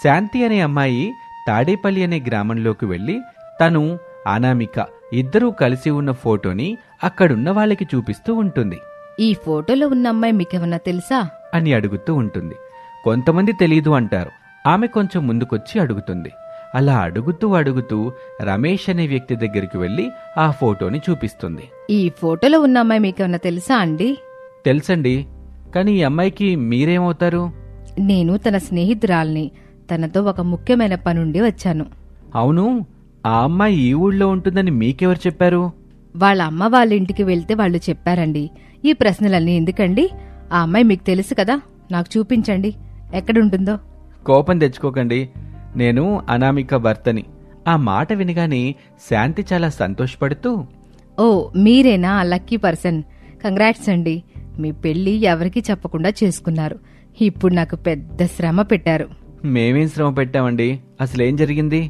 శాంతి అనే అమ్మాయి తాడేపల్లి అనే గ్రామంలోకి వెళ్లి తను అనామిక ఇద్దరూ కలిసి ఉన్న ఫోటోని అక్కడున్న వాళ్ళకి చూపిస్తూ ఉంటుంది. ఈ ఫోటోలో ఉన్న అమ్మాయి మీకేమన్నా తెలుసా అని అడుగుతూ ఉంటుంది. కొంతమంది తెలీదు అంటారు. ఆమె కొంచెం ముందుకొచ్చి అడుగుతుంది. అలా అడుగుతూ అడుగుతూ రమేష్ అనే వ్యక్తి దగ్గరికి వెళ్లి ఆ ఫోటోని చూపిస్తుంది. ఈ ఫోటోలో ఉన్న అమ్మాయి మీకేమన్నా తెలుసా అండి? తెలుసండి, కానీ ఈ అమ్మాయికి మీరేమవుతారు? నేను తన స్నేహితురాల్ని. తనతో ఒక ముఖ్యమైన పనుండి వచ్చాను. అవును, ఆ అమ్మాయి ఈ ఊళ్ళో ఉంటుందని మీకెవరు చెప్పారు? వాళ్ళ అమ్మ వాళ్ళ ఇంటికి వెళ్తే వాళ్ళు చెప్పారండి. ఈ ప్రశ్నలన్నీ ఎందుకండి? ఆ అమ్మాయి మీకు తెలుసు కదా, నాకు చూపించండి ఎక్కడుంటుందో. కోపం తెచ్చుకోకండి, నేను అనామిక భర్తని. ఆ మాట వినగానే శాంతి చాలా సంతోషపడుతూ, ఓ మీరేనా లక్కీ పర్సన్, కంగ్రాట్స్ అండి. మీ పెళ్లి ఎవరికీ చెప్పకుండా చేసుకున్నారు. ఇప్పుడు నాకు పెద్ద శ్రమ పెట్టారు. మేమేం శ్రమ పెట్టామండి, అసలేం జరిగింది?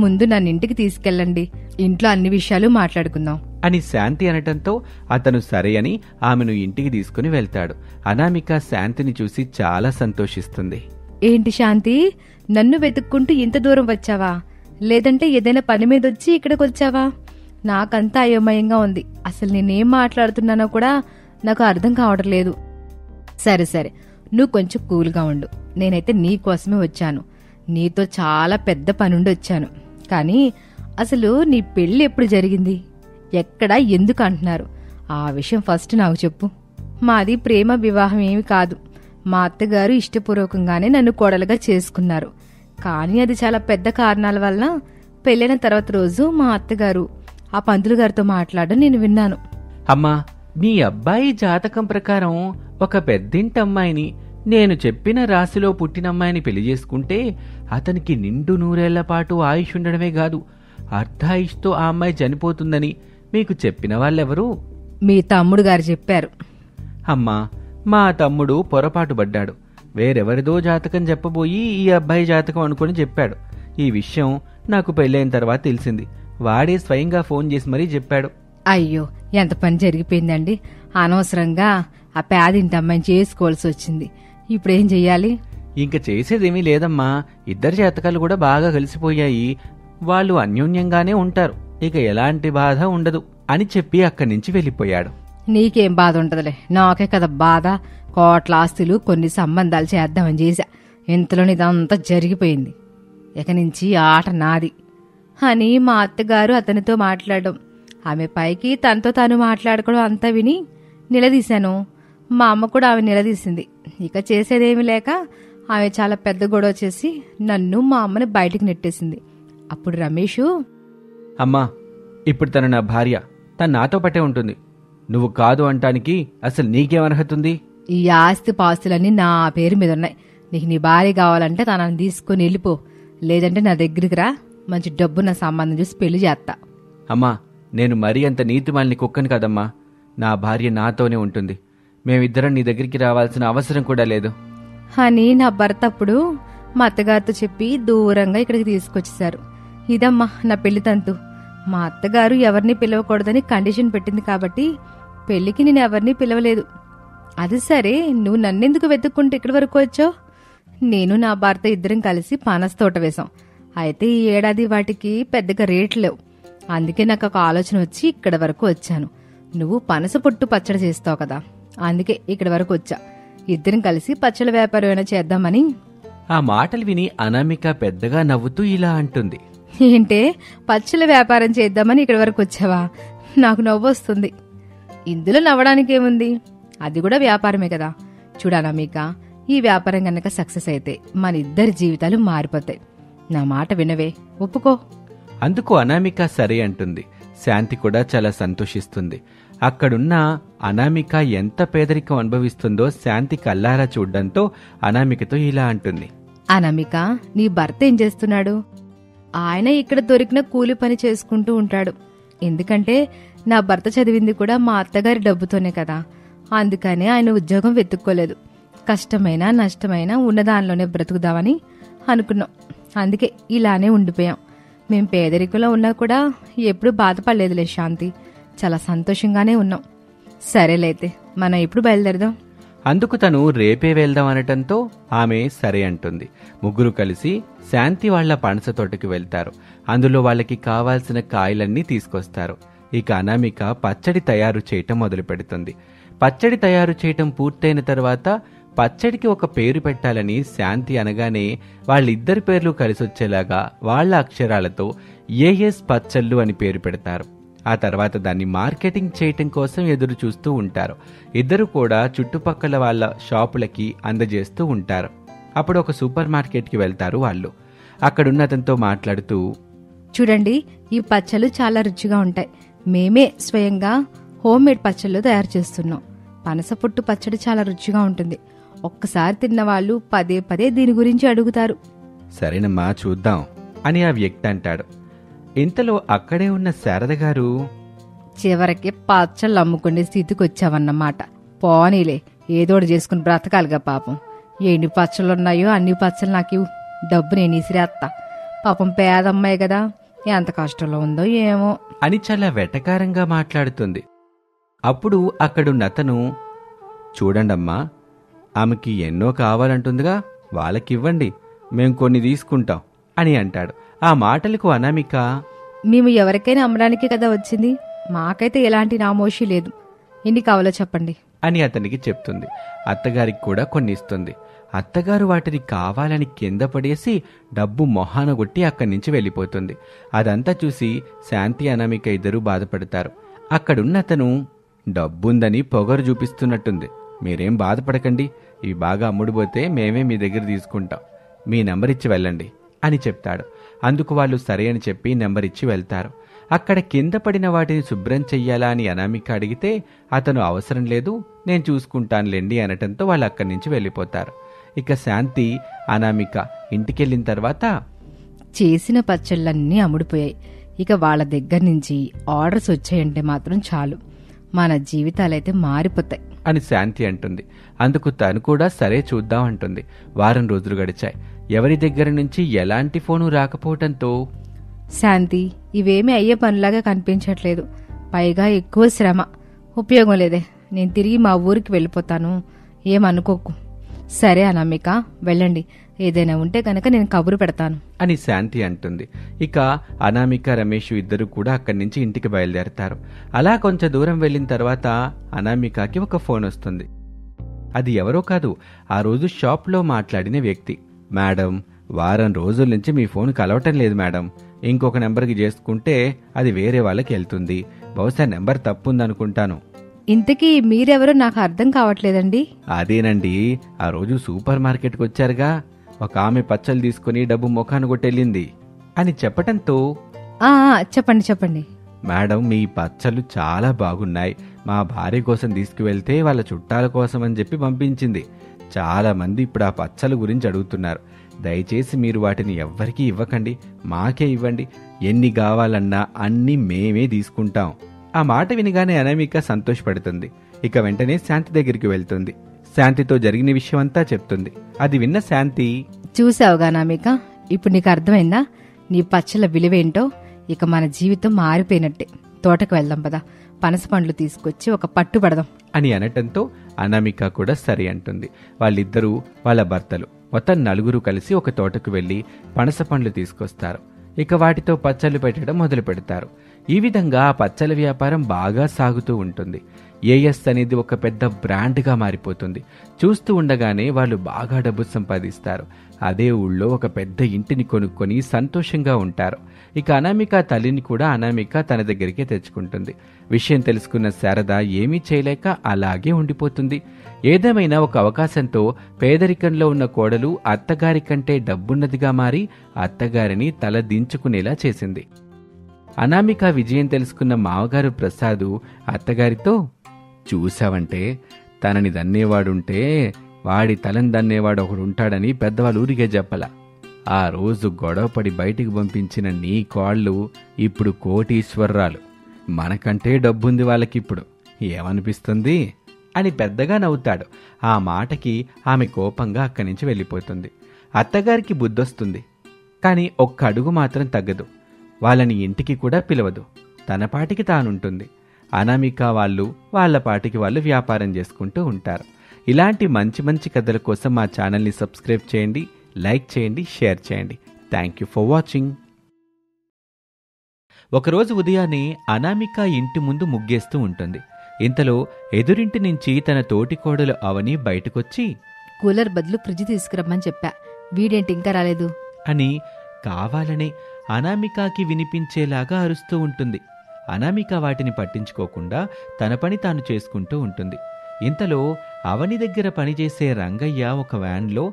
ముందు నన్ను ఇంటికి తీసుకెళ్ళండి, ఇంట్లో అన్ని విషయాలు మాట్లాడుకుందాం అని శాంతి అనటంతో అతను సరే అని ఆమెను ఇంటికి తీసుకుని వెళ్తాడు. అనామిక శాంతిని చూసి చాలా సంతోషిస్తుంది. ఏంటి శాంతి, నన్ను వెతుక్కుంటూ ఇంత దూరం వచ్చావా? లేదంటే ఏదైనా పని మీద వచ్చి ఇక్కడికి వచ్చావా? నాకంతా అయోమయంగా ఉంది. అసలు నేనేం మాట్లాడుతున్నానో కూడా నాకు అర్థం కావడం లేదు. సరే సరే, నువ్వు కొంచెం కూల్గా ఉండు. నేనైతే నీ కోసమే వచ్చాను. నీతో చాలా పెద్ద పనుండి వచ్చాను. కానీ అసలు నీ పెళ్లి ఎప్పుడు జరిగింది, ఎక్కడ, ఎందుకు అంటున్నారు? ఆ విషయం ఫస్ట్ నాకు చెప్పు. మాది ప్రేమ వివాహం ఏమి కాదు. మా అత్తగారు ఇష్టపూర్వకంగానే నన్ను కోడలుగా చేసుకున్నారు. కానీ అది చాలా పెద్ద కారణాల వలన పెళ్ళైన తర్వాత రోజు మా అత్తగారు ఆ పంతులు గారితో మాట్లాడడం నేను విన్నాను. అమ్మా, మీ అబ్బాయి జాతకం ప్రకారం ఒక పెద్దింటి అమ్మాయిని, నేను చెప్పిన రాశిలో పుట్టిన అమ్మాయిని పెళ్లి చేసుకుంటే అతనికి నిండు నూరేళ్ల పాటు ఆయుష్ ఉండడమే కాదు, అర్ధాయుష్తో ఆ అమ్మాయి చనిపోతుందని మీకు చెప్పిన వాళ్ళెవరు? మీ తమ్ముడు గారు చెప్పారు. అమ్మా, మా తమ్ముడు పొరపాటు పడ్డాడు. వేరెవరిదో జాతకం చెప్పబోయి ఈ అబ్బాయి జాతకం అనుకుని చెప్పాడు. ఈ విషయం నాకు పెళ్ళైన తర్వాత తెలిసింది. వాడే స్వయంగా ఫోన్ చేసి మరీ చెప్పాడు. అయ్యో, ఎంత పని జరిగిపోయిందండి. అనవసరంగా ఆ పేదింటి అమ్మాయిని చేసుకోవాల్సి వచ్చింది. ఇప్పుడేం చెయ్యాలి? ఇంక చేసేదేమీ లేదమ్మా, ఇద్దరి జాతకాలు కూడా బాగా కలిసిపోయాయి. వాళ్ళు అన్యోన్యంగానే ఉంటారు, ఇక ఎలాంటి బాధ ఉండదు అని చెప్పి అక్కడి నుంచి వెళ్ళిపోయాడు. నీకేం బాధ ఉంటదిలే, నాకే కదా బాధ. కోట్ల ఆస్తులు, కొన్ని సంబంధాలు చేద్దామని చేశా. ఇంతలోని ఇదంతా జరిగిపోయింది. ఇక నుంచి ఆట నాది అని మా అత్తగారు అతనితో మాట్లాడడం, ఆమె పైకి తనతో తాను మాట్లాడుకోవడం అంతా విని నిలదీశాను. మా అమ్మ కూడా ఆమె నిలదీసింది. ఇక చేసేదేమీ లేక ఆమె చాలా పెద్ద గొడవ చేసి నన్ను, మా అమ్మని బయటికి నెట్టేసింది. అప్పుడు రమేషు, అమ్మా, ఇప్పుడు తను నా భార్య, తను నాతో పట్టే ఉంటుంది. నువ్వు కాదు అంటానికి అసలు నీకేం అర్హత ఉంది? ఈ ఆస్తి పాస్తులన్నీ నా పేరు మీద ఉన్నాయి. నీకు నీ భార్య కావాలంటే తనని తీసుకుని వెళ్ళిపో, లేదంటే నా దగ్గరికి రా, మంచి డబ్బు నా సంబంధం చూసి పెళ్లి చేస్తా. అమ్మా, నేను మరీ అంత నీతిమాలిని కుక్కను కదమ్మా. నా భార్య నాతోనే ఉంటుంది. మేమిద్దరం నీ దగ్గరికి రావాల్సిన అవసరం కూడా లేదు అని నా భర్త అప్పుడు మా అత్తగారితో చెప్పి దూరంగా ఇక్కడికి తీసుకొచ్చేశారు. ఇదమ్మా నా పెళ్లి తంతు. మా అత్తగారు ఎవరిని పిలవకూడదని కండిషన్ పెట్టింది కాబట్టి పెళ్లికి నేను ఎవరిని పిలవలేదు. అది సరే, నువ్వు నన్నెందుకు వెతుక్కుంటూ ఇక్కడి వరకు వచ్చావు? నేను నా భర్త ఇద్దరం కలిసి పనస తోట వేశాం. అయితే ఈ ఏడాది వాటికి పెద్దగా రేట్లు లేవు. అందుకే నాకు ఒక ఆలోచన వచ్చి ఇక్కడ వరకు వచ్చాను. నువ్వు పనస పొట్టు పచ్చడి చేస్తావు కదా, అందుకే ఇక్కడి వరకు వచ్చా. ఇద్దరం కలిసి పచ్చళ్ళ వ్యాపారం ఏమైనా చేద్దామని. ఆ మాటలు విని అనామిక పెద్దగా నవ్వుతూ ఇలా అంటుంది. ఏంటే, పచ్చళ్ళ వ్యాపారం చేద్దామని ఇక్కడి వరకు వచ్చావా? నాకు నవ్వొస్తుంది. ఇందులో నవ్వడానికేముంది, అది కూడా వ్యాపారమే కదా. చూడనామిక, ఈ వ్యాపారం గనక సక్సెస్ అయితే మన ఇద్దరి జీవితాలు మారిపోతాయి. నా మాట వినవే, ఒప్పుకో. అందుకు అనామిక సరే అంటుంది. శాంతి కూడా చాలా సంతోషిస్తుంది. అక్కడున్న అనామిక ఎంత పేదరికం అనుభవిస్తుందో శాంతి కల్లారా చూడ్డంతో అనామికతో ఇలా అంటుంది. అనామిక, నీ భర్త ఏం చేస్తున్నాడు? ఆయన ఇక్కడ దొరికిన కూలి పని చేసుకుంటూ ఉంటాడు. ఎందుకంటే నా భర్త చదివింది కూడా మా అత్తగారి డబ్బుతోనే కదా. అందుకనే ఆయన ఉద్యోగం వెతుక్కోలేదు. కష్టమైనా నష్టమైనా ఉన్నదానిలోనే బ్రతుకుదామని అనుకున్నాం. అందుకే ఇలానే ఉండిపోయాం. మేం పేదరికంలో ఉన్నా కూడా ఎప్పుడూ బాధపడలేదులే శాంతి. చాలా సంతోషంగానే ఉన్నాం. సరేలైతే మనం ఎప్పుడు బయలుదేరదాం? అందుకు తను రేపే వెళ్దాం అనటంతో ఆమె సరే అంటుంది. ముగ్గురు కలిసి శాంతి వాళ్ల పనస తోటకి వెళ్తారు. అందులో వాళ్ళకి కావాల్సిన కాయలన్నీ తీసుకొస్తారు. ఇక అనామిక పచ్చడి తయారు చేయటం మొదలు పెడుతుంది. పచ్చడి తయారు చేయటం పూర్తయిన తర్వాత పచ్చడికి ఒక పేరు పెట్టాలని శాంతి అనగానే వాళ్ళిద్దరి పేర్లు కలిసొచ్చేలాగా వాళ్ల అక్షరాలతో ఏఎస్ పచ్చళ్ళు అని పేరు పెడతారు. ఆ తర్వాత దాన్ని మార్కెటింగ్ చేయటం కోసం ఎదురు చూస్తూ ఉంటారు. ఇద్దరు కూడా చుట్టుపక్కల వాళ్ళ షాపులకి అందజేస్తూ ఉంటారు. అప్పుడు ఒక సూపర్ మార్కెట్కి వెళ్తారు వాళ్ళు. అక్కడున్న అతనితో మాట్లాడుతూ, చూడండి, ఈ పచ్చళ్ళు చాలా రుచిగా ఉంటాయి. మేమే స్వయంగా హోమ్ మేడ్ పచ్చళ్ళు తయారు చేస్తున్నాం. పనస పొట్టు పచ్చడి చాలా రుచిగా ఉంటుంది. ఒక్కసారి తిన్న వాళ్ళు పదే పదే దీని గురించి అడుగుతారు. సరేనమ్మా, చూద్దాం అని ఆ వ్యక్తి అంటాడు. ఇంతలో అక్కడే ఉన్న శారద గారు, చివరికి పచ్చళ్ళు అమ్ముకునే స్థితికి వచ్చావన్నమాట. పోనీలే, ఏదోటి చేసుకుని బ్రతకాలిగా. పాపం ఎన్ని పచ్చళ్ళున్నాయో అన్ని పచ్చళ్ళు నాకు డబ్బు నేను ఇసిరేస్తా. పాపం పేదమ్మాయి కదా, ఎంత కష్టంలో ఉందో ఏమో అని చాలా వెటకారంగా మాట్లాడుతుంది. అప్పుడు అక్కడున్న అతను, చూడండమ్మా, ఆమెకి ఎన్నో కావాలంటుందిగా, వాళ్ళకివ్వండి, మేం కొన్ని తీసుకుంటాం అని అంటాడు. ఆ మాటలకు అనామిక, మేము ఎవరికైనా అమ్మడానికి కదా వచ్చింది, మాకైతే ఎలాంటి నామోషి లేదు. ఎన్ని కావాలో చెప్పండి అని అతనికి చెప్తుంది. అత్తగారికి కూడా కొన్ని ఇస్తుంది. అత్తగారు వాటిని కావాలని కింద పడేసి డబ్బు మొహాన కొట్టి అక్కడి నుంచి వెళ్ళిపోతుంది. అదంతా చూసి శాంతి అనామిక ఇద్దరూ బాధపడతారు. అక్కడున్న అతను, డబ్బుందని పొగరు చూపిస్తున్నట్టుంది, మీరేం బాధపడకండి, ఇవి బాగా అమ్ముడుపోతే మేమే మీ దగ్గర తీసుకుంటాం, మీ నెంబర్ ఇచ్చి వెళ్ళండి అని చెప్తాడు. అందుకు వాళ్ళు సరే అని చెప్పి నెంబర్ ఇచ్చి వెళ్తారు. అక్కడ కింద పడిన వాటిని శుభ్రం చెయ్యాలా అని అనామిక అడిగితే అతను, అవసరం లేదు, నేను చూసుకుంటానులేండి అనటంతో వాళ్ళు అక్కడి నుంచి వెళ్ళిపోతారు. ఇక శాంతి అనామిక ఇంటికెళ్ళిన తర్వాత, చేసిన పచ్చళ్ళన్నీ అమ్ముడిపోయాయి. ఇక వాళ్ళ దగ్గర నుంచి ఆర్డర్స్ వచ్చాయంటే మాత్రం చాలు, మన జీవితాలైతే మారిపోతాయి అని శాంతి అంటుంది. అందుకు తను కూడా సరే చూద్దాం అంటుంది. వారం రోజులు గడిచాయి. ఎవరి దగ్గర నుంచి ఎలాంటి ఫోను రాకపోవటంతో, శాంతి, ఇవేమీ అయ్యే పనులాగా కనిపించట్లేదు, పైగా ఎక్కువ శ్రమ, ఉపయోగం లేదే, నేను తిరిగి మా ఊరికి వెళ్ళిపోతాను, ఏమనుకోకు. సరే అనామిక, వెళ్ళండి, ఏదైనా ఉంటే కనుక నేను కబురు పెడతాను అని శాంతి అంటుంది. ఇక అనామిక రమేష్ ఇద్దరు కూడా అక్కడి నుంచి ఇంటికి బయలుదేరతారు. అలా కొంచెం దూరం వెళ్ళిన తర్వాత అనామికకి ఒక ఫోన్ వస్తుంది. అది ఎవరో కాదు, ఆ రోజు షాప్లో మాట్లాడిన వ్యక్తి. మేడం, వారం రోజుల నుంచి మీ ఫోన్ కలవటం లేదు మేడం, ఇంకొక నెంబర్కి చేసుకుంటే అది వేరే వాళ్ళకి వెళ్తుంది, బహుశా నెంబర్ తప్పుందనుకుంటాను. ఇంతకీ మీరెవరో నాకు అర్థం కావట్లేదండి. అదేనండి, ఆ రోజు సూపర్ మార్కెట్కి వచ్చారుగా, ఒక ఆమె పచ్చళ్ళు తీసుకుని డబ్బు ముఖాన్ని కొట్టెళ్ళింది అని చెప్పటంతో, చెప్పండి చెప్పండి. మేడం, మీ పచ్చళ్ళు చాలా బాగున్నాయి, మా భార్య కోసం తీసుకువెళ్తే వాళ్ళ చుట్టాల కోసం అని చెప్పి పంపించింది. చాలా మంది ఇప్పుడు ఆ పచ్చళ్ళ గురించి అడుగుతున్నారు. దయచేసి మీరు వాటిని ఎవ్వరికీ ఇవ్వకండి, మాకే ఇవ్వండి, ఎన్ని కావాలన్నా అన్ని మేమే తీసుకుంటాం. ఆ మాట వినగానే అనామిక సంతోషపడుతుంది. ఇక వెంటనే శాంతి దగ్గరికి వెళ్తుంది. శాంతితో జరిగిన విషయమంతా చెప్తుంది. అది విన్న శాంతి, చూసావుగా అనామిక, ఇప్పుడు నీకు అర్థమైందా నీ పచ్చళ్ళ విలువేంటో? ఇక మన జీవితం మారిపోయినట్టే. తోటకు వెళ్దాం పదా, పనస పండ్లు తీసుకొచ్చి ఒక పట్టు పడదాం అని అనటంతో అనామిక కూడా సరే అంటుంది. వాళ్ళిద్దరూ వాళ్ళ భర్తలు మొత్తం నలుగురు కలిసి ఒక తోటకు వెళ్లి పనస పండ్లు తీసుకొస్తారు. ఇక వాటితో పచ్చళ్ళు పెట్టడం మొదలు పెడతారు. ఈ విధంగా ఆ పచ్చళ్ళ వ్యాపారం బాగా సాగుతూ ఉంటుంది. ఏఎస్ అనేది ఒక పెద్ద బ్రాండ్గా మారిపోతుంది. చూస్తూ ఉండగానే వాళ్ళు బాగా డబ్బు సంపాదిస్తారు. అదే ఊళ్ళో ఒక పెద్ద ఇంటిని కొనుక్కొని సంతోషంగా ఉంటారు. ఇక అనామిక తల్లిని కూడా అనామిక తన దగ్గరికే తెచ్చుకుంటుంది. విషయం తెలుసుకున్న శారద ఏమీ చేయలేక అలాగే ఉండిపోతుంది. ఏదేమైనా ఒక అవకాశంతో పేదరికంలో ఉన్న కోడలు అత్తగారి కంటే డబ్బున్నదిగా మారి అత్తగారిని తల దించుకునేలా చేసింది. అనామిక విజయం తెలుసుకున్న మావగారు ప్రసాదు అత్తగారితో, చూశావంటే, తనని దన్నేవాడుంటే వాడి తలని దన్నేవాడు ఒకడుంటాడని పెద్దవాళ్ళు ఊరికే చెప్పల. ఆ రోజు గొడవపడి బయటికి పంపించిన నీ కోళ్ళు ఇప్పుడు కోటీశ్వరరాలు. మనకంటే డబ్బుంది వాళ్ళకిప్పుడు, ఏమనిపిస్తుంది అని పెద్దగా నవ్వుతాడు. ఆ మాటకి ఆమె కోపంగా అక్కడి నుంచి వెళ్ళిపోతుంది. అత్తగారికి బుద్ధొస్తుంది, కానీ ఒక్క అడుగు మాత్రం తగ్గదు. వాళ్ళని ఇంటికి కూడా పిలవదు, తన పాటికి తానుంటుంది. అనామిక వాళ్ళు వాళ్ళ పాటికి వాళ్ళు వ్యాపారం చేసుకుంటూ ఉంటారు. ఇలాంటి మంచి మంచి కథల కోసం మా ఛానల్ని సబ్స్క్రైబ్ చేయండి, లైక్ చేయండి, షేర్ చేయండి. Thank you for watching. ఒకరోజు ఉదయాన్నే అనామిక ఇంటి ముందు ముగ్గేస్తూ ఉంటుంది. ఇంతలో ఎదురింటి నుంచి తన తోటి కోడలు అవని బయటకొచ్చి, కూలర్ బదులు ఫ్రిడ్జ్ తీసుకురమ్మని చెప్పా, వీడేంటి ఇంకా రాలేదు అని కావాలనే అనామికకి వినిపించేలాగా అరుస్తూ ఉంటుంది. అనామిక వాటిని పట్టించుకోకుండా తన పని తాను చేసుకుంటూ ఉంటుంది. ఇంతలో అవని దగ్గర పనిచేసే రంగయ్య ఒక వ్యాన్లో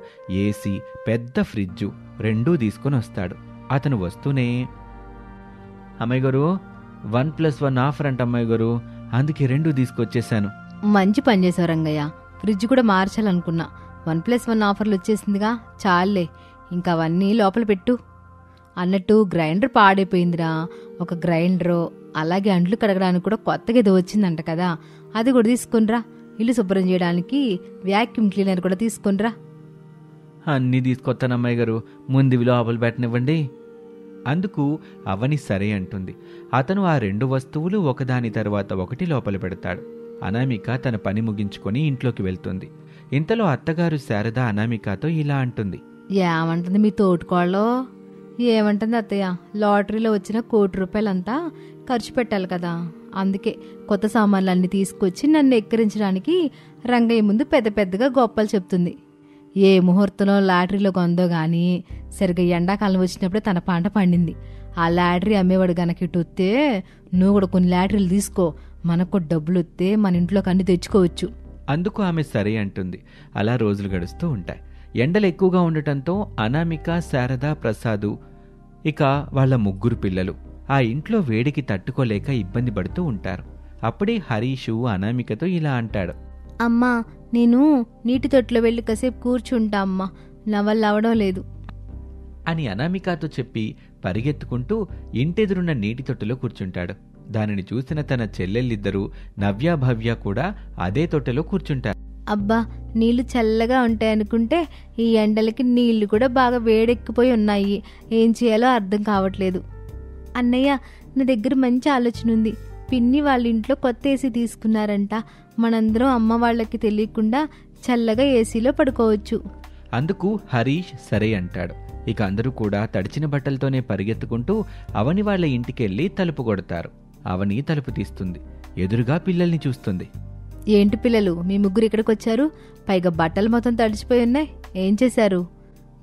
ఏసీ, పెద్ద ఫ్రిడ్జు రెండూ తీసుకొని వస్తాడు. అతను వస్తూనే, అమ్మాయి గారు 1+1 ఆఫర్ అంట అమ్మాయి గారు, అందుకే 2 తీసుకొచ్చేసాను. మంచి పని చేసావు రంగయ్య, ఫ్రిడ్జ్ కూడా మార్చాలనుకున్నా, 1+1 ఆఫర్లు వచ్చేసిందిగా, చాలే ఇంకా అవన్నీ లోపల పెట్టు. అన్నట్టు గ్రైండర్ పాడైపోయిందిరా, ఒక గ్రైండరు, అలాగే అంట్లు కడగడానికి కూడా కొత్తగా ఏదో వచ్చిందంట కదా, అది కూడా తీసుకునిరా. ఇల్లు శుభ్రం చేయడానికి వ్యాక్యూమ్ క్లీనర్ కూడా తీసుకునిరా. అన్నీ తీసుకొస్తాను అమ్మాయి గారు, ముందు లోపల పెట్టనివ్వండి. అందుకు అవని సరే అంటుంది. అతను ఆ 2 వస్తువులు ఒకదాని తర్వాత ఒకటి లోపల పెడతాడు. అనామిక తన పని ముగించుకొని ఇంట్లోకి వెళ్తుంది. ఇంతలో అత్తగారు శారద అనామికతో ఇలా అంటుంది, ఏమంటుంది మీ తోటికోళ్ళో? ఏమంటుంది అత్తయ్య, లాటరీలో వచ్చిన ₹1,00,00,000 ఖర్చు పెట్టాలి కదా, అందుకే కొత్త సామాన్లు అన్నీ తీసుకొచ్చి నన్ను ఎక్కిరించడానికి రంగయ్య ముందు పెద్ద పెద్దగా గొప్పలు చెప్తుంది. ఏ ముహూర్తంలో లాటరీలో కొందో గాని సరిగ్గా ఎండాకాలం వచ్చినప్పుడే తన పంట పండింది. ఆ లాటరీ అమ్మేవాడు గనక ఇటు వస్తే, నువ్వు కూడా కొన్ని లాటరీలు తీసుకో, మనకు డబ్బులు వస్తే మన ఇంట్లోకి అన్ని తెచ్చుకోవచ్చు. అందుకు ఆమె సరే అంటుంది. అలా రోజులు గడుస్తూ ఉంటాయి. ఎండలు ఎక్కువగా ఉండటంతో అనామిక, శారద, ప్రసాదు, ఇక వాళ్ళ 3 పిల్లలు ఆ ఇంట్లో వేడికి తట్టుకోలేక ఇబ్బంది పడుతూ ఉంటారు. అప్పుడే హరీషు అనామికతో ఇలా అంటాడు, అమ్మా నేను నీటి తొట్టులో వెళ్ళి కాసేపు కూర్చుంటా అమ్మా, నా వల్ల అవడం లేదు అని అనామికతో చెప్పి పరిగెత్తుకుంటూ ఇంటెదురున్న నీటి తొట్టులో కూర్చుంటాడు. దానిని చూసిన తన చెల్లెళ్ళిద్దరూ నవ్య, భవ్య కూడా అదే తొట్టెలో కూర్చుంటారు. అబ్బా నీళ్లు చల్లగా ఉంటాయనుకుంటే ఈ ఎండలకి నీళ్లు కూడా బాగా వేడెక్కిపోయి ఉన్నాయి, ఏం చేయాలో అర్థం కావట్లేదు. అన్నయ్య నా దగ్గర మంచి ఆలోచన ఉంది, పిన్ని వాళ్ళ ఇంట్లో కొత్త ఏసీ తీసుకున్నారంట, మనందరం అమ్మ వాళ్ళకి తెలియకుండా చల్లగా ఏసీలో పడుకోవచ్చు. అందుకు హరీష్ సరే అంటాడు. ఇక అందరూ కూడా తడిచిన బట్టలతోనే పరిగెత్తుకుంటూ అవని వాళ్ళ ఇంటికెళ్ళి తలుపు కొడతారు. అవని తలుపు తీస్తుంది. ఎదురుగా పిల్లల్ని చూస్తుంది. ఏంటి పిల్లలు, మీ 3 ఇక్కడికి వచ్చారు, పైగా బట్టలు మొత్తం తడిచిపోయి ఉన్నాయి, ఏం చేశారు?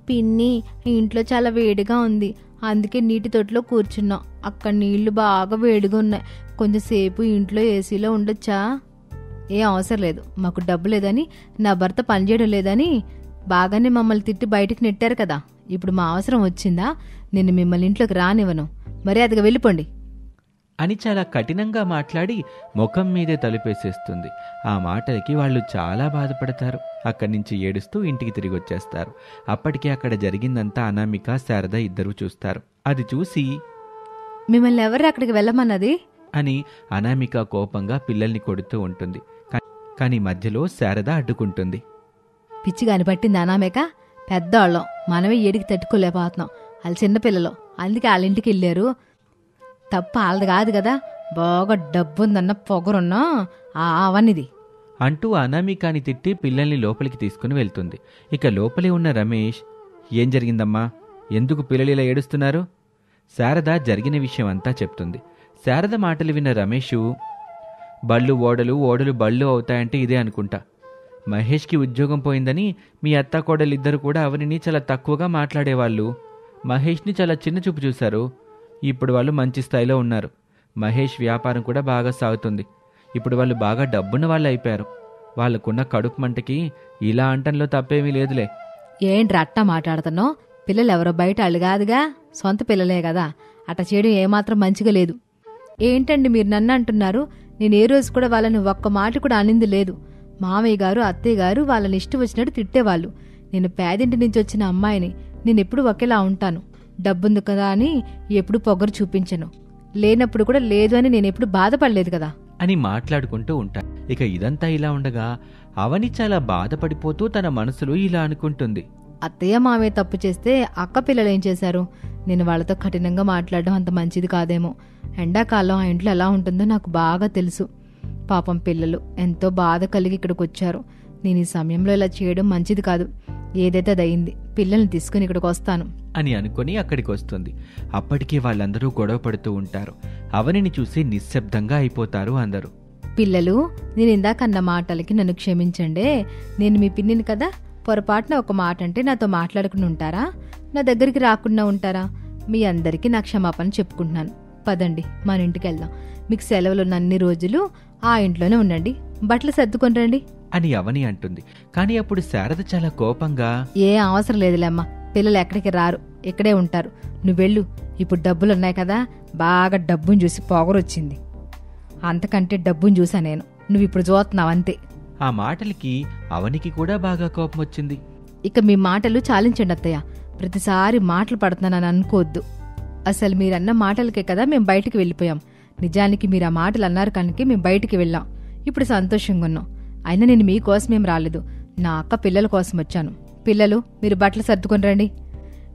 పిన్ని ఇంట్లో చాలా వేడిగా ఉంది, అందుకే నీటి తొట్టులో కూర్చున్నాం, అక్కడ నీళ్లు బాగా వేడిగా ఉన్నాయి, కొంచెంసేపు ఇంట్లో ఏసీలో ఉండొచ్చా? ఏం అవసరం లేదు, మాకు డబ్బు లేదని, నా భర్త పనిచేయడం లేదని బాగానే మమ్మల్ని తిట్టి బయటికి నెట్టారు కదా, ఇప్పుడు మా అవసరం వచ్చిందా? నేను మిమ్మల్ని ఇంట్లోకి రానివ్వను, మర్యాదగా వెళ్ళిపోండి అని చాలా కఠినంగా మాట్లాడి ముఖం మీదే తలుపేసేస్తుంది. ఆ మాటలకి వాళ్ళు చాలా బాధపడతారు. అక్కడి నుంచి ఏడుస్తూ ఇంటికి తిరిగి వచ్చేస్తారు. అప్పటికే అక్కడ జరిగిందంతా అనామిక, శారద ఇద్దరూ చూస్తారు. అది చూసి, మిమ్మల్ని ఎవరు అక్కడికి వెళ్ళమన్నది అని అనామిక కోపంగా పిల్లల్ని కొడుతూ ఉంటుంది. కానీ మధ్యలో శారద అడ్డుకుంటుంది. పిచ్చిగాని పట్టింది అనామిక, పెద్దవాళ్ళం, మనమే ఏడికి తట్టుకోలేకపోతున్నాం, వాళ్ళు చిన్నపిల్లలు, అందుకే వాళ్ళ ఇంటికి వెళ్ళారు, తప్ప వాళ్ళది కాదు కదా, బాగా డబ్బుందన్న పొగరున్నా అవనిది అంటూ అనామికాని తిట్టి పిల్లల్ని లోపలికి తీసుకుని వెళ్తుంది. ఇక లోపలి ఉన్న రమేష్, ఏం జరిగిందమ్మా, ఎందుకు పిల్లలు ఇలా ఏడుస్తున్నారు? శారద జరిగిన విషయం అంతా చెప్తుంది. శారద మాటలు విన్న రమేషు, బళ్ళు ఓడలు, ఓడలు బళ్ళు అవుతాయంటే ఇదే అనుకుంటా, మహేష్కి ఉద్యోగం పోయిందని మీ అత్త కోడలిద్దరు కూడా అవనిని చాలా తక్కువగా మాట్లాడేవాళ్ళు, మహేష్ని చాలా చిన్న చూపు చూశారు. ఇప్పుడు వాళ్ళు మంచి స్థాయిలో ఉన్నారు, మహేష్ వ్యాపారం కూడా బాగా సాగుతుంది, ఇప్పుడు వాళ్ళు బాగా డబ్బున్న వాళ్ళు అయిపోయారు, వాళ్ళకున్న కడుపు మంటకి ఇలా అంటంలో తప్పేమీ లేదులే. ఏంటి అట్టా మాట్లాడుతున్నావు? పిల్లలు ఎవరో బయట వాళ్ళు కాదుగా, సొంత పిల్లలే కదా, అట్ట చేయడం ఏమాత్రం మంచిగా లేదు. ఏంటండి మీరు నన్ను అంటున్నారు? నేను ఏ రోజు కూడా వాళ్ళని ఒక్క మాట కూడా అనింది లేదు. మామయ్య గారు, అత్తయ్య గారు వాళ్ళని ఇష్టం వచ్చినట్టు తిట్టేవాళ్ళు. నేను పేదింటి నుంచి వచ్చిన అమ్మాయిని, నేను ఎప్పుడు ఒకేలా ఉంటాను, డబ్బుంది కదా అని ఎప్పుడు పొగరు చూపించను, లేనప్పుడు కూడా లేదు అని నేను ఎప్పుడు బాధపడలేదు కదా అని మాట్లాడుకుంటూ ఉంటారు. ఇక ఇదంతా ఇలా ఉండగా అవని చాలా బాధపడిపోతూ తన మనసులో ఇలా అనుకుంటుంది, అత్తయ్య మామయ్య తప్పు చేస్తే అక్క పిల్లలు ఏం చేశారు? నేను వాళ్ళతో కఠినంగా మాట్లాడడం అంత మంచిది కాదేమో. ఎండాకాలం ఆ ఇంట్లో ఎలా ఉంటుందో నాకు బాగా తెలుసు. పాపం పిల్లలు ఎంతో బాధ కలిగి ఇక్కడికి వచ్చారు. నేను ఈ సమయంలో ఇలా చేయడం మంచిది కాదు. ఏదైతే అదయింది, పిల్లల్ని తీసుకుని ఇక్కడికి వస్తాను అని అనుకుని అక్కడికి వస్తుంది. అప్పటికే వాళ్ళందరూ గొడవ పడుతూ ఉంటారు. అవనిని చూసి నిశ్శబ్దంగా అయిపోతారు అందరూ. పిల్లలు, నేను ఇందాక అన్న మాటలకి నన్ను క్షమించండి. నేను మీ పిన్నిని కదా, పొరపాటున ఒక మాట అంటే నాతో మాట్లాడకుండా ఉంటారా? నా దగ్గరికి రాకుండా ఉంటారా? మీ అందరికీ నా క్షమాపణ చెప్పుకుంటున్నాను. పదండి, మన ఇంటికి వెళ్దాం. మీకు సెలవులున్న అన్ని రోజులు ఆ ఇంట్లోనే ఉండండి. బట్టలు సర్దుకొని రండి అని అవని అంటుంది. కానీ అప్పుడు శారద చాలా కోపంగా, ఏ అవసరం లేదులేమ్మా, పిల్లలు ఎక్కడికి రారు, ఇక్కడే ఉంటారు. నువ్వెళ్ళు. ఇప్పుడు డబ్బులున్నాయి కదా, బాగా డబ్బుని చూసి పొగరొచ్చింది. అంతకంటే డబ్బుని చూసా నేను, నువ్వు ఇప్పుడు చూస్తున్నావు అంతే. ఆ మాటలకి అవనికి కూడా బాగా కోపం వచ్చింది. ఇక మీ మాటలు చాలించండి అత్తయ్య. ప్రతిసారి మాటలు పడుతున్నానని అనుకోవద్దు. అసలు మీరన్న మాటలకే కదా మేం బయటికి వెళ్ళిపోయాం. నిజానికి మీరు ఆ మాటలు అన్నారు కనుక మేం బయటికి వెళ్ళాం. ఇప్పుడు సంతోషంగా ఉన్నాం. అయినా నేను మీకోసమేం రాలేదు, నా అక్క పిల్లల కోసం వచ్చాను. పిల్లలు, మీరు బట్టలు సర్దుకొని రండి.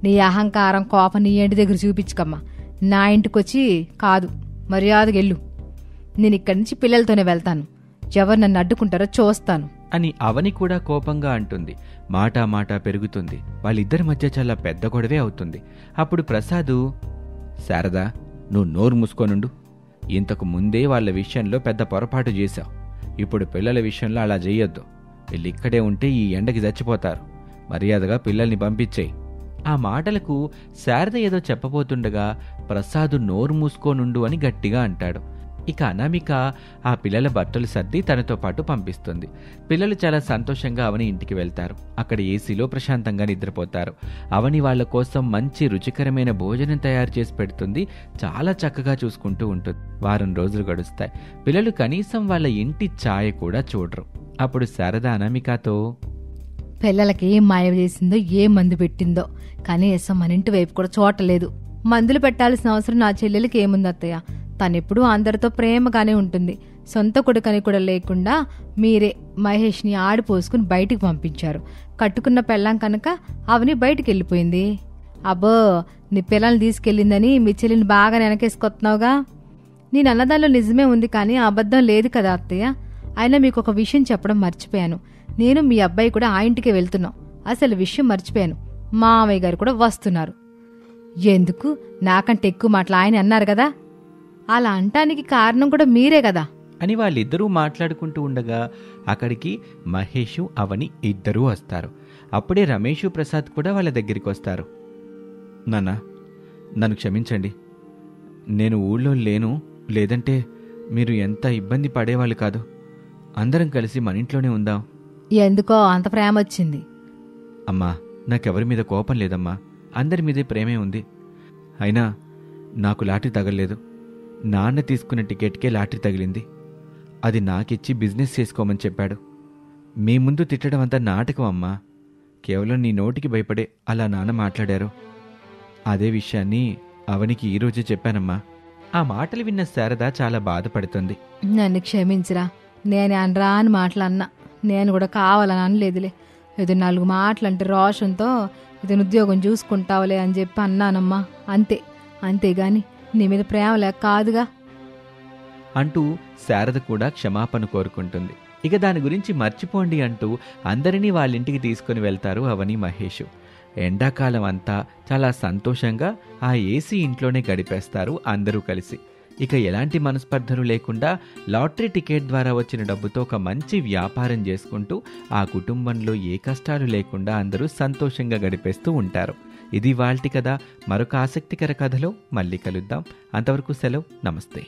నీ అహంకారం, కోపం నీ ఇంటి దగ్గర చూపించుకమ్మా. నా ఇంటికొచ్చి కాదు, మర్యాదగెళ్ళు. నేను ఇక్కడి నుంచి పిల్లలతోనే వెళ్తాను. ఎవరు నన్ను అడ్డుకుంటారో చూస్తాను అని అవని కూడా కోపంగా అంటుంది. మాట పెరుగుతుంది. వాళ్ళిద్దరి మధ్య చాలా పెద్ద గొడవే అవుతుంది. అప్పుడు ప్రసాదు, శారదా, నువ్వు నోరు మూసుకోనుండు. ఇంతకు ముందే వాళ్ళ విషయంలో పెద్ద పొరపాటు చేశావు. ఇప్పుడు పిల్లల విషయంలో అలా చెయ్యొద్దు. వీళ్ళిక్కడే ఉంటే ఈ ఎండకి చచ్చిపోతారు. మర్యాదగా పిల్లల్ని పంపించేయి. ఆ మాటలకు శారద ఏదో చెప్పబోతుండగా ప్రసాదు నోరు మూసుకోనుండు అని గట్టిగా అంటాడు. ఇక అనామిక ఆ పిల్లల బట్టలు సర్ది తనతో పాటు పంపిస్తుంది. పిల్లలు చాలా సంతోషంగా అవని ఇంటికి వెళ్తారు. అక్కడ ఏసీలో ప్రశాంతంగా నిద్రపోతారు. అవని వాళ్ల కోసం మంచి రుచికరమైన భోజనం తయారు చేసి పెడుతుంది. చాలా చక్కగా చూసుకుంటూ ఉంటుంది. వారం రోజులు గడుస్తాయి. పిల్లలు కనీసం వాళ్ళ ఇంటి ఛాయ కూడా చూడరు. అప్పుడు శారద అనామికతో, పిల్లలకి ఏం మాయ చేసిందో, ఏ మందు పెట్టిందో కనీసం మన ఇంటి వైపు కూడా చూడలేదు. మందులు పెట్టాల్సిన అవసరం నా చెల్లెలకి ఏముంది అత్తయ్య? తనెప్పుడూ అందరితో ప్రేమగానే ఉంటుంది. సొంత కొడుకని కూడా లేకుండా మీరే మహేష్ని ఆడిపోసుకుని బయటికి పంపించారు. కట్టుకున్న పెళ్ళాం కనుక అవని బయటికి వెళ్ళిపోయింది. అబ్బో, నీ పిల్లల్ని తీసుకెళ్ళిందని మీ చెల్లిని బాగా వెనకేసుకొస్తున్నావుగా. నేను అన్నదానిలో నిజమే ఉంది, కానీ అబద్ధం లేదు కదా అత్తయ్య. అయినా మీకు ఒక విషయం చెప్పడం మర్చిపోయాను. నేను మీ అబ్బాయి కూడా ఆ ఇంటికే వెళ్తున్నాం. అసలు విషయం మర్చిపోయాను, మామయ్య గారు కూడా వస్తున్నారు. ఎందుకు? నాకంటే ఎక్కువ మాటలు ఆయన అన్నారు కదా. అలా అంటానికి కారణం కూడా మీరే కదా అని వాళ్ళిద్దరూ మాట్లాడుకుంటూ ఉండగా అక్కడికి మహేషు, అవని ఇద్దరూ వస్తారు. అప్పుడే రమేషు, ప్రసాద్ కూడా వాళ్ళ దగ్గరికి వస్తారు. నాన్న, నన్ను క్షమించండి. నేను ఊళ్ళో లేను, లేదంటే మీరు ఎంత ఇబ్బంది పడేవాళ్ళు కాదు. అందరం కలిసి మన ఇంట్లోనే ఉందాం. ఎందుకో అంత ప్రేమ వచ్చింది. అమ్మా, నాకెవరి మీద కోపం లేదమ్మా, అందరి మీదే ప్రేమే ఉంది. అయినా నాకు లాటరీ తగలలేదు. నాన్న తీసుకున్న టికెట్కే లాటరీ తగిలింది. అది నాకిచ్చి బిజినెస్ చేసుకోమని చెప్పాడు. మీ ముందు తిట్టడం అంతా నాటకం అమ్మా. కేవలం నీ నోటికి భయపడే అలా నాన్న మాట్లాడారు. అదే విషయాన్ని అవనికి ఈరోజే చెప్పానమ్మా. ఆ మాటలు విన్న శారద చాలా బాధపడుతుంది. నన్ను క్షమించరా, నేను అనరా అని మాటలన్నా. నేను కూడా కావాలని అనలేదులే. ఇది 4 మాటలంటే రోషంతో ఇతను ఉద్యోగం చూసుకుంటావులే అని చెప్పి అన్నానమ్మా, అంతే. అంతేగాని నీ మీద ప్రేమ లేక కాదుగా అంటూ శారద కూడా క్షమాపణ కోరుకుంటుంది. ఇక దాని గురించి మర్చిపోండి అంటూ అందరినీ వాళ్ళింటికి తీసుకుని వెళ్తారు అవని, మహేష్. ఎండాకాలం అంతా చాలా సంతోషంగా ఆ ఏసీ ఇంట్లోనే గడిపేస్తారు అందరూ కలిసి. ఇక ఎలాంటి మనస్పర్ధలు లేకుండా లాటరీ టికెట్ ద్వారా వచ్చిన డబ్బుతో ఒక మంచి వ్యాపారం చేసుకుంటూ ఆ కుటుంబంలో ఏ కష్టాలు లేకుండా అందరూ సంతోషంగా గడిపేస్తూ ఉంటారు. ఇది వాల్టి కథ. మరొక ఆసక్తికర కథలో మళ్ళీ కలుద్దాం. అంతవరకు సెలవు. నమస్తే.